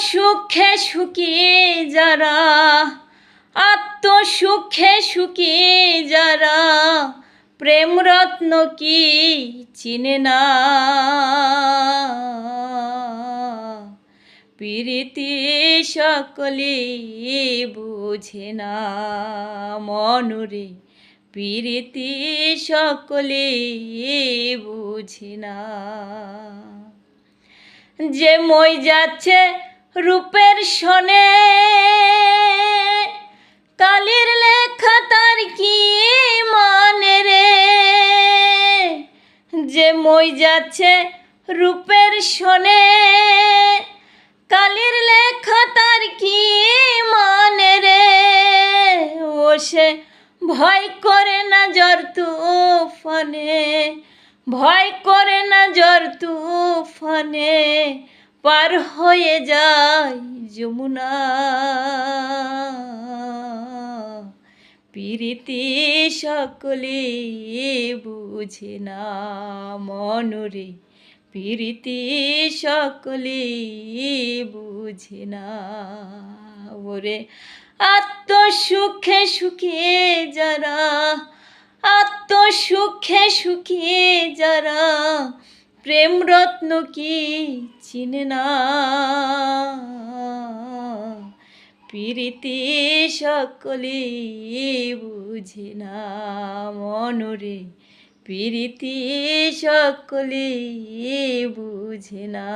সুখে সুখী যারা, আত্মসুখে সুখী যারা, প্রেম রত্ন কি চিনে না। প্রীতি সকলে বুঝে না মনুরে, প্রীতি সকলে বুঝে না। যে মই যাচ্ছে রূপের সনে, কালির লেখা তার কি মানে রে। যে মই যাচ্ছে রূপের সনে, কালির লেখা তার কি মানে রে। ও সে ভয় করে না ঝড় তুফানে, ভয় করে না ঝড় তুফানে, পার হয়ে যায় যমুনা। প্রীতি সকলে বুঝে না মনুরে, প্রীতি সকলে বুঝে না। ওরে আত্মসুখে সুখী যারা, আত্মসুখে সুখী যারা, প্রেম রত্ন কি চিনে না। প্রীতি সকলে বুঝে না মনুরে, প্রীতি সকলে বুঝে না।